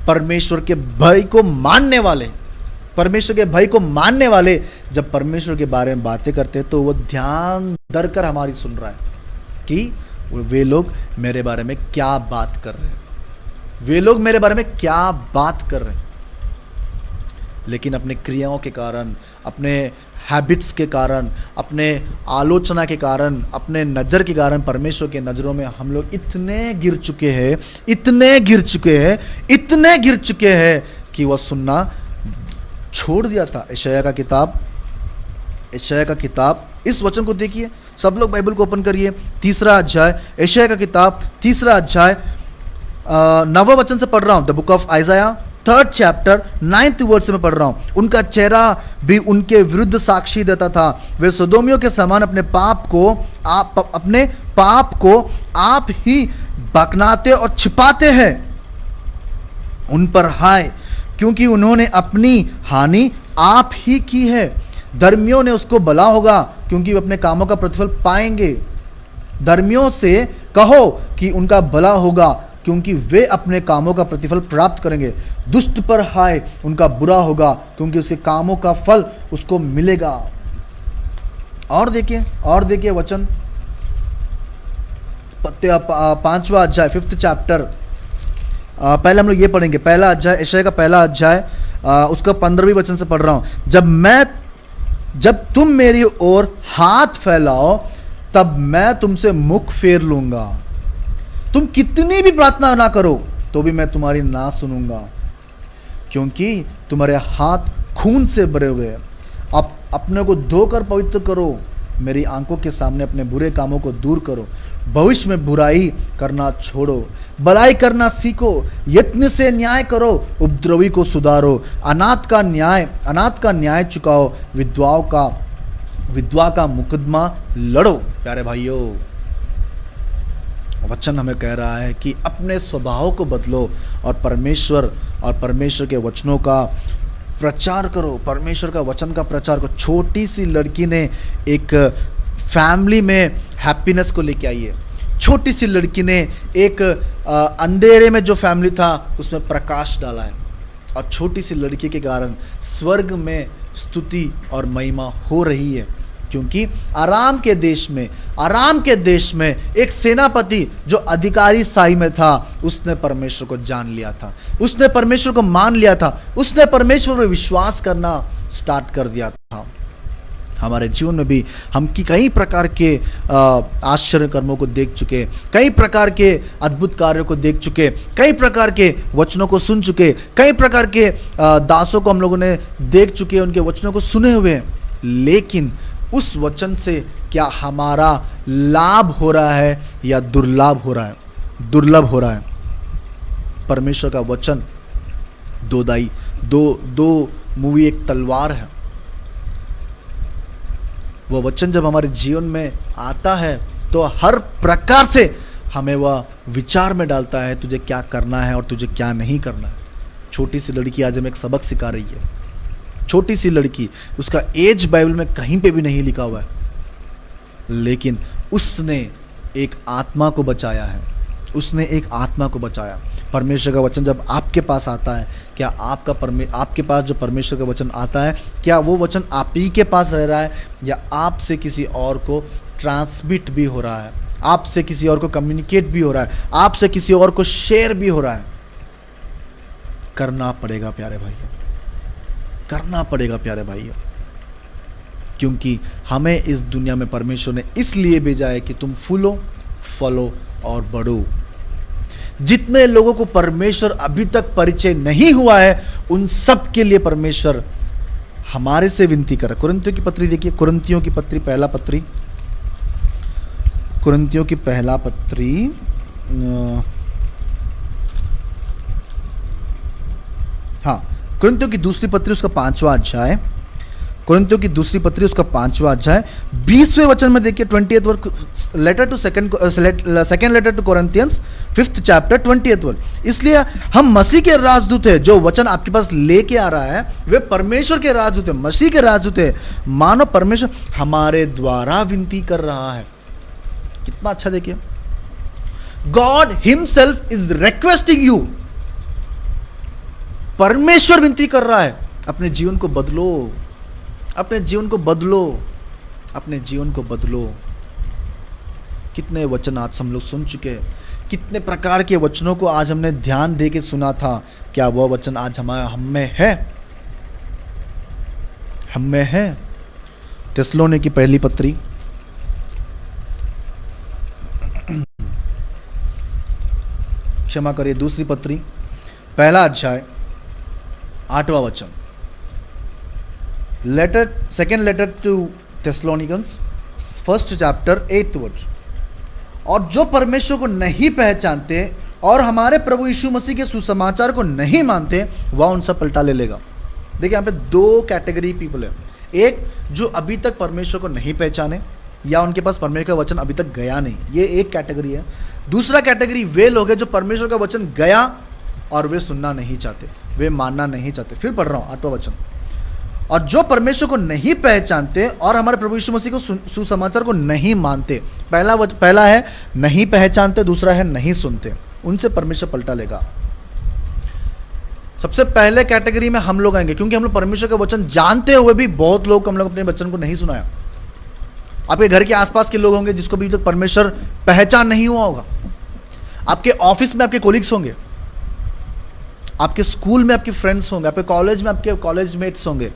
परमेश्वर के भय को मानने वाले, परमेश्वर के भय को मानने वाले जब परमेश्वर के बारे में बातें करते हैं तो वो ध्यान धरकर हमारी सुन रहा है कि वे लोग मेरे बारे में क्या बात कर रहे हैं, वे लोग मेरे बारे में क्या बात कर रहे हैं। लेकिन अपने क्रियाओं के कारण, अपने हैबिट्स के कारण, अपने आलोचना के कारण, अपने नज़र के कारण परमेश्वर के नज़रों में हम लोग इतने गिर चुके हैं कि वह सुनना छोड़ दिया था। यशायाह का किताब इस वचन को देखिए, सब लोग बाइबल को ओपन करिए। 3रा अध्याय, यशायाह का किताब 3रा अध्याय 9वें वचन से पढ़ रहा हूँ। The book of आइज़ाया 3rd chapter 9th word से मैं पढ़ रहा हूँ। उनका चेहरा भी उनके विरुद्ध साक्षी देता था। वे सोदोमियों के समान अपने पाप को आप ही बकनाते और छिपाते हैं। उन पर हाय, क्योंकि उन्होंने अपनी हानि आप ही की है। धर्मियों ने उसको भला होगा, क्योंकि वे अपने कामों का प्रतिफल पाएंगे। धर्मियों से कहो कि उनका भला होगा, क्योंकि वे अपने कामों का प्रतिफल प्राप्त करेंगे। दुष्ट पर हाय, उनका बुरा होगा, क्योंकि उसके कामों का फल उसको मिलेगा। और देखिए वचन 5वां अध्याय 5th चैप्टर। पहले हम लोग ये पढ़ेंगे, पहला अध्याय, यशायाह का पहला अध्याय उसका 15वीं वचन से पढ़ रहा हूं। जब तुम मेरी ओर हाथ फैलाओ, तब मैं तुमसे मुख फेर लूंगा। तुम कितनी भी प्रार्थना ना करो तो भी मैं तुम्हारी ना सुनूंगा, क्योंकि तुम्हारे हाथ खून से भरे हुए हैं। अब अपने को धोकर पवित्र करो, मेरी आंखों के सामने अपने बुरे कामों को दूर करो। भविष्य में बुराई करना छोड़ो, भलाई करना सीखो। यत्न से न्याय करो, उपद्रवी को सुधारो। अनाथ का न्याय चुकाओ, विधवा का मुकदमा लड़ो। प्यारे भाइयों, वचन हमें कह रहा है कि अपने स्वभाव को बदलो और परमेश्वर के वचनों का प्रचार करो, परमेश्वर का वचन का प्रचार करो। छोटी सी लड़की ने एक फैमिली में हैप्पीनेस को लेके आई है। छोटी सी लड़की ने एक अंधेरे में जो फैमिली था उसमें प्रकाश डाला है, और छोटी सी लड़की के कारण स्वर्ग में स्तुति और महिमा हो रही है। क्योंकि आराम के देश में एक सेनापति जो अधिकारी साई में था, उसने परमेश्वर को जान लिया था, उसने परमेश्वर को मान लिया था, उसने परमेश्वर पर विश्वास करना स्टार्ट कर दिया था। हमारे जीवन में भी हम कई प्रकार के आश्चर्य कर्मों को देख चुके, कई प्रकार के अद्भुत कार्यों को देख चुके, कई प्रकार के वचनों को सुन चुके, कई प्रकार के दासों को हम लोगों ने देख चुके, उनके वचनों को सुने हुए। लेकिन उस वचन से क्या हमारा लाभ हो रहा है या दुर्लभ हो रहा है? परमेश्वर का वचन दो मूवी एक तलवार है। वह वचन जब हमारे जीवन में आता है तो हर प्रकार से हमें वह विचार में डालता है, तुझे क्या करना है और तुझे क्या नहीं करना है। छोटी सी लड़की आज हमें एक सबक सिखा रही है। छोटी सी लड़की, उसका एज बाइबल में कहीं पे भी नहीं लिखा हुआ है, लेकिन उसने एक आत्मा को बचाया है। परमेश्वर का वचन जब आपके पास आता है, क्या आपके पास जो परमेश्वर का वचन आता है, क्या वो वचन आप ही के पास रह रहा है या आपसे किसी और को ट्रांसमिट भी हो रहा है, आपसे किसी और को कम्युनिकेट भी हो रहा है, आपसे किसी और को शेयर भी हो रहा है? करना पड़ेगा प्यारे भाइयों, क्योंकि हमें इस दुनिया में परमेश्वर ने इसलिए भेजा है कि तुम फूलो, फलो और बढ़ो। जितने लोगों को परमेश्वर अभी तक परिचय नहीं हुआ है, उन सब के लिए परमेश्वर हमारे से विनती कर। कुरिन्थियों की पत्री देखिए, कुरिन्थियों की पहला पत्री हाँ, कुरिन्थियों की दूसरी पत्री उसका 5वां अध्याय, कुरिन्थियों की दूसरी पत्री उसका 5वां अध्याय 20वें वचन में देखिए, 20th word, letter to second letter to Corinthians 5th chapter 20th word. इसलिए हम मसीह के राजदूत हैं। जो वचन आपके पास लेके आ रहा है वे परमेश्वर के राजदूत हैं, मसीह के राजदूत हैं। मानो परमेश्वर हमारे द्वारा विनती कर रहा है। कितना अच्छा देखिए, God himself is requesting you. परमेश्वर विनती कर रहा है, अपने जीवन को बदलो, अपने जीवन को बदलो, अपने जीवन को बदलो। कितने वचन आज हम लोग सुन चुके हैं, कितने प्रकार के वचनों को आज हमने ध्यान दे के सुना था। क्या वह वचन आज हम में है? हम में है? थिस्सलुनीके की पहली पत्री, क्षमा करिए, दूसरी पत्री, पहला अध्याय 8वां वचन। Second letter to Thessalonians 1st chapter 8th word. और जो परमेश्वर को नहीं पहचानते और हमारे प्रभु यीशु मसीह के सुसमाचार को नहीं मानते, वह उनसे पलटा ले लेगा। देखिए यहाँ पे 2 कैटेगरी पीपल है। एक जो अभी तक परमेश्वर को नहीं पहचाने या उनके पास परमेश्वर का वचन अभी तक गया नहीं, ये एक कैटेगरी है। दूसरा कैटेगरी वे लोग हैं जो परमेश्वर का वचन गया और वे सुनना नहीं चाहते, वे मानना नहीं चाहते। फिर पढ़ रहा हूं 8वां वचन। और जो परमेश्वर को नहीं पहचानते और हमारे प्रभु यीशु मसीह को सुसमाचार को नहीं मानते। पहला है नहीं पहचानते, दूसरा है नहीं सुनते। उनसे परमेश्वर पलटा लेगा। सबसे पहले कैटेगरी में हम लोग आएंगे, क्योंकि हम लोग परमेश्वर का वचन जानते हुए भी बहुत लोग हम लोग अपने वचन को नहीं सुनाया। आपके घर के आसपास के लोग होंगे जिसको अभी तक परमेश्वर पहचान नहीं हुआ होगा। आपके ऑफिस में आपके कोलिग्स होंगे, आपके स्कूल में आपके फ्रेंड्स होंगे, आपके कॉलेज में आपके कॉलेज मेट्स होंगे,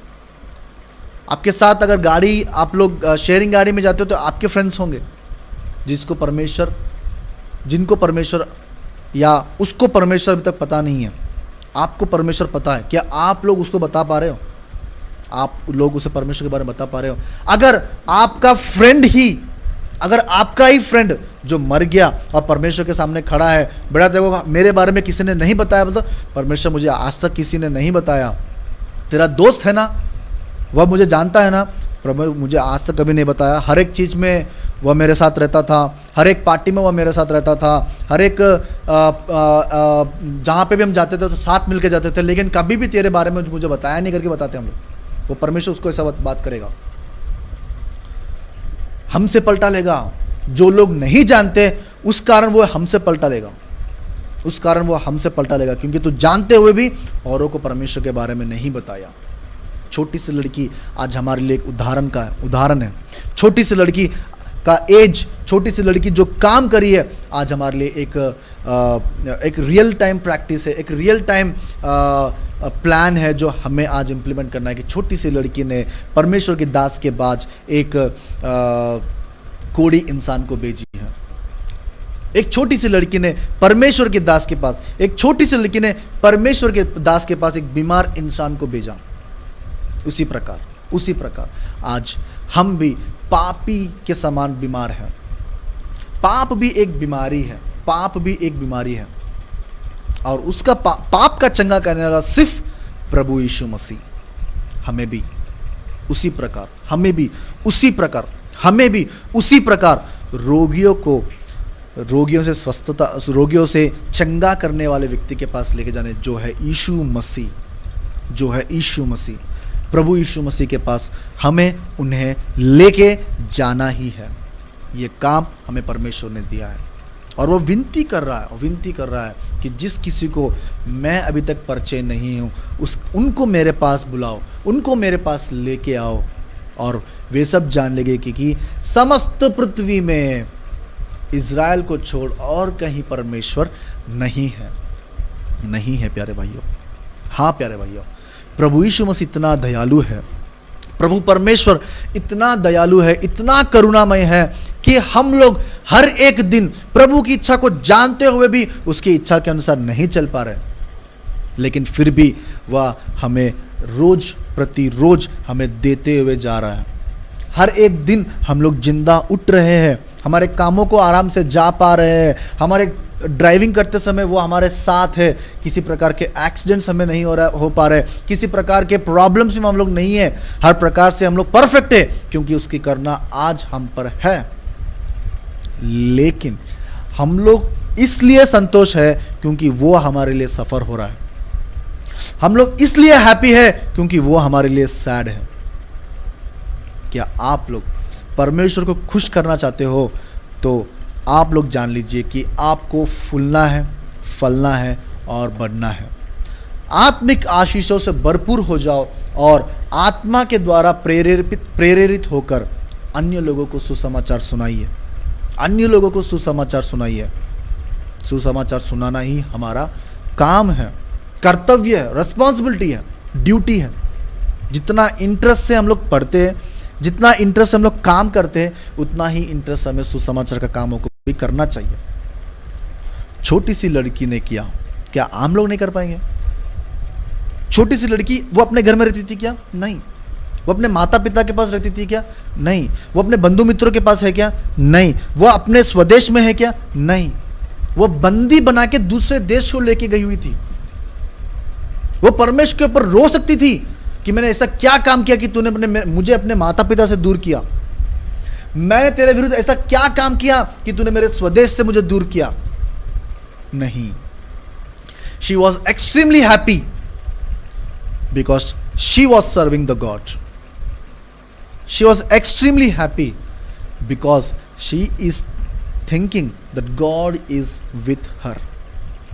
आपके साथ अगर गाड़ी आप लोग शेयरिंग गाड़ी में जाते हो तो आपके फ्रेंड्स होंगे जिनको परमेश्वर या उसको परमेश्वर अभी तक पता नहीं है। आपको परमेश्वर पता है। क्या आप लोग उसको बता पा रहे हो? आप लोग उसे परमेश्वर के बारे में बता पा रहे हो? अगर आपका ही फ्रेंड जो मर गया और परमेश्वर के सामने खड़ा है, बड़ा देखो मेरे बारे में किसी ने नहीं बताया, मतलब परमेश्वर मुझे आज तक किसी ने नहीं बताया। तेरा दोस्त है ना, वह मुझे जानता है ना, प्रभु मुझे आज तक कभी नहीं बताया। हर एक चीज़ में वह मेरे साथ रहता था, हर एक पार्टी में वह मेरे साथ रहता था, हर एक जहाँ पे भी हम जाते थे तो साथ मिलके जाते थे, लेकिन कभी भी तेरे बारे में मुझे बताया नहीं करके बताते हम लोग। वो परमेश्वर उसको ऐसा बात करेगा, हमसे पलटा लेगा। जो लोग नहीं जानते उस कारण वो हमसे पलटा लेगा, उस कारण वो हमसे पलटा लेगा, क्योंकि तू जानते हुए भी औरों को परमेश्वर के बारे में नहीं बताया। छोटी सी लड़की आज हमारे लिए एक उदाहरण है। छोटी सी लड़की का एज, छोटी सी लड़की जो काम करी है, आज हमारे लिए एक रियल टाइम प्रैक्टिस है, एक रियल टाइम प्लान है जो हमें आज इम्प्लीमेंट करना है। कि छोटी सी लड़की ने परमेश्वर के दास के बाद एक कोढ़ी इंसान को भेजी है। एक छोटी सी लड़की ने परमेश्वर के दास के पास, एक छोटी सी लड़की ने परमेश्वर के दास के पास एक बीमार इंसान को भेजा। उसी प्रकार आज हम भी पापी के समान बीमार हैं। पाप भी एक बीमारी है, और उसका पाप का चंगा करने वाला सिर्फ प्रभु यीशु मसीह। हमें भी उसी प्रकार रोगियों से चंगा करने वाले व्यक्ति के पास लेके जाने, जो है यीशु मसीह, प्रभु यीशु मसीह के पास हमें उन्हें लेके जाना ही है। ये काम हमें परमेश्वर ने दिया है, और वो विनती कर रहा है कि जिस किसी को मैं अभी तक परिचय नहीं हूँ उनको मेरे पास बुलाओ, उनको मेरे पास लेके आओ, और वे सब जान लेंगे कि समस्त पृथ्वी में इज़राइल को छोड़ और कहीं परमेश्वर नहीं है प्यारे भाइयों। हाँ प्यारे भाइयों, प्रभु यीशु मसीह इतना दयालु है, प्रभु परमेश्वर इतना दयालु है, इतना करुणामय है कि हम लोग हर एक दिन प्रभु की इच्छा को जानते हुए भी उसकी इच्छा के अनुसार नहीं चल पा रहे, लेकिन फिर भी वह हमें प्रतिरोज हमें देते हुए जा रहा है। हर एक दिन हम लोग जिंदा उठ रहे हैं, हमारे कामों को आराम से जा पा रहे हैं, हमारे ड्राइविंग करते समय वो हमारे साथ है, किसी प्रकार के एक्सीडेंट्स हमें नहीं हो पा रहे, किसी प्रकार के प्रॉब्लम्स में हम लोग नहीं है, हर प्रकार से हम लोग परफेक्ट है, क्योंकि उसकी करना आज हम पर है। लेकिन हम लोग इसलिए संतोष है क्योंकि वो हमारे लिए सफर हो रहा है, हम लोग इसलिए हैप्पी है क्योंकि वो हमारे लिए सैड है। क्या आप लोग परमेश्वर को खुश करना चाहते हो तो आप लोग जान लीजिए कि आपको फूलना है, फलना है और बढ़ना है। आत्मिक आशीषों से भरपूर हो जाओ और आत्मा के द्वारा प्रेरित होकर अन्य लोगों को सुसमाचार सुनाइए, अन्य लोगों को सुसमाचार सुनाइए। सुसमाचार सुनाना ही हमारा काम है, कर्तव्य है, रिस्पॉन्सिबिलिटी है, ड्यूटी है। जितना इंटरेस्ट से हम लोग पढ़ते हैं, जितना इंटरेस्ट से हम लोग काम करते हैं, उतना ही इंटरेस्ट हमें सुसमाचार का कामों को भी करना चाहिए। छोटी सी लड़की ने किया, क्या आम लोग नहीं कर पाएंगे? छोटी सी लड़की, वो अपने घर में रहती थी क्या? नहीं। वो अपने माता पिता के पास रहती थी क्या? नहीं। वो अपने बंधु मित्रों के पास है क्या? नहीं। वो अपने स्वदेश में है क्या? नहीं। वो बंदी बना के दूसरे देश को लेके गई हुई थी। वो परमेश्वर के ऊपर रो सकती थी कि मैंने ऐसा क्या काम किया कि तूने मुझे अपने माता पिता से दूर किया, मैंने तेरे विरुद्ध ऐसा क्या काम किया कि तूने मेरे स्वदेश से मुझे दूर किया। नहीं, she was extremely happy because she was serving the God. She was extremely happy because she is thinking that God is with her.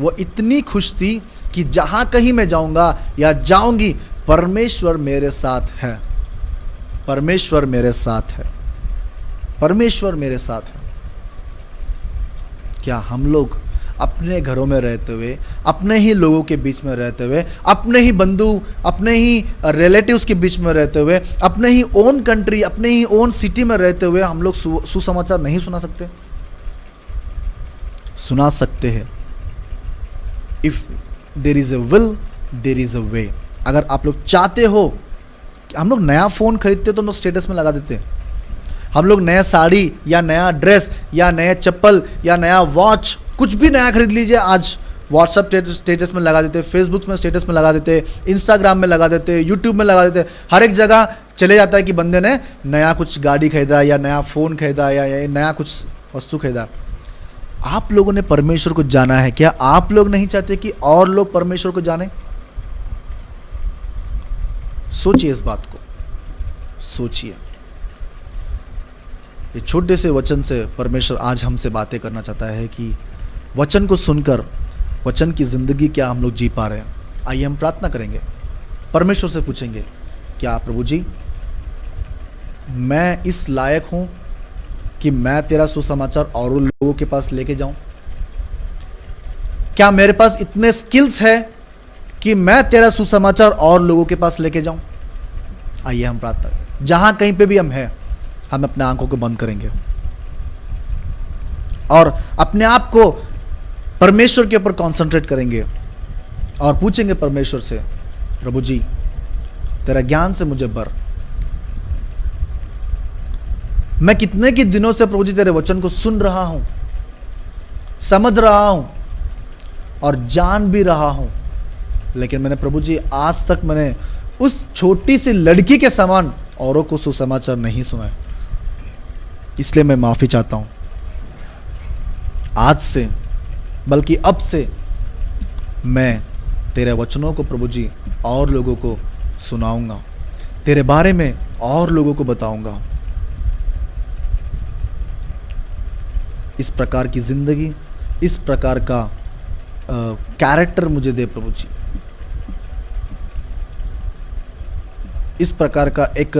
वो इतनी खुश थी कि जहां कहीं मैं जाऊंगा या जाऊंगी, परमेश्वर मेरे साथ है, परमेश्वर मेरे साथ है, परमेश्वर मेरे साथ है। क्या हम लोग अपने घरों में रहते हुए, अपने ही लोगों के बीच में रहते हुए, अपने ही बंधु, अपने ही रिलेटिव्स के बीच में रहते हुए, अपने ही ओन कंट्री, अपने ही ओन सिटी में रहते हुए हम लोग सुसमाचार नहीं सुना सकते? सुना सकते हैं। If there is a will, there is a way. अगर आप लोग चाहते हो, हम लोग नया फोन खरीदते तो हम लोग स्टेटस में लगा देते हैं, हम लोग नया साड़ी या नया ड्रेस या नया चप्पल या नया वॉच, कुछ भी नया खरीद लीजिए, आज व्हाट्सएप स्टेटस में लगा देते, फेसबुक में स्टेटस में लगा देते, इंस्टाग्राम में लगा देते, यूट्यूब में लगा देते, हर एक जगह चले जाता है कि बंदे ने नया कुछ गाड़ी खरीदा या नया फ़ोन खरीदा या नया कुछ वस्तु खरीदा। आप लोगों ने परमेश्वर को जाना है, क्या आप लोग नहीं चाहते कि और लोग परमेश्वर को जाने? सोचिए इस बात को, सोचिए। ये छोटे से वचन से परमेश्वर आज हमसे बातें करना चाहता है कि वचन को सुनकर वचन की जिंदगी क्या हम लोग जी पा रहे हैं। आइए हम प्रार्थना करेंगे, परमेश्वर से पूछेंगे, क्या प्रभु जी मैं इस लायक हूं कि मैं तेरा सुसमाचार और लोगों के पास लेके जाऊं? क्या मेरे पास इतने स्किल्स है कि मैं तेरा सुसमाचार और लोगों के पास लेके जाऊं? आइए हम प्रार्थना करें। जहां कहीं पे भी हम हैं, हम अपने आंखों को बंद करेंगे और अपने आप को परमेश्वर के ऊपर कंसंट्रेट करेंगे और पूछेंगे परमेश्वर से, प्रभु जी तेरा ज्ञान से मुझे भर। मैं कितने के दिनों से प्रभु जी तेरे वचन को सुन रहा हूं, समझ रहा हूं और जान भी रहा हूं, लेकिन मैंने प्रभु जी आज तक मैंने उस छोटी सी लड़की के समान औरों को सुसमाचार नहीं सुनाया। इसलिए मैं माफी चाहता हूं। आज से बल्कि अब से मैं तेरे वचनों को प्रभु जी और लोगों को सुनाऊंगा, तेरे बारे में और लोगों को बताऊंगा। इस प्रकार की जिंदगी, इस प्रकार का कैरेक्टर मुझे दे प्रभु जी। इस प्रकार का एक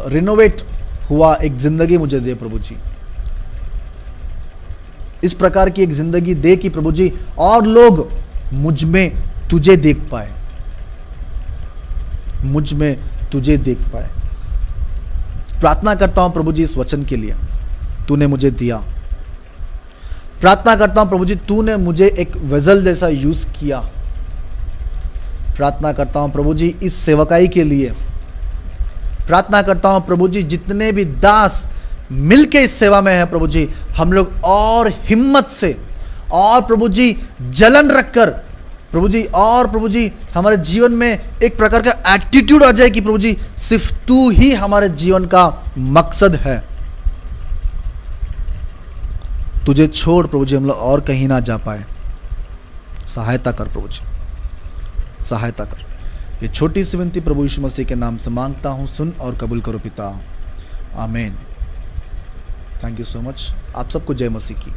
रिनोवेट हुआ एक जिंदगी मुझे दे प्रभु जी। इस प्रकार की एक जिंदगी दे कि प्रभु जी और लोग मुझ में तुझे देख पाए, मुझ में तुझे देख पाए। प्रार्थना करता हूं प्रभु जी इस वचन के लिए तूने मुझे दिया। प्रार्थना करता हूं प्रभु जी तूने मुझे एक वेजल जैसा यूज किया। प्रार्थना करता हूं प्रभु जी इस सेवकाई के लिए। प्रार्थना करता हूं प्रभु जी जितने भी दास मिलके इस सेवा में है प्रभु जी, हम लोग और हिम्मत से और प्रभु जी जलन रखकर, प्रभु जी, और प्रभु जी हमारे जीवन में एक प्रकार का एटीट्यूड आ जाए कि प्रभु जी सिर्फ तू ही हमारे जीवन का मकसद है। तुझे छोड़ प्रभु जी हम लोग और कहीं ना जा पाए। सहायता कर प्रभु जी, सहायता कर। ये छोटी सी विनती प्रभु यीशु मसीह के नाम से मांगता हूं, सुन और कबूल करो पिता, आमीन। Thank you so much. आप सबको जय मसीह की।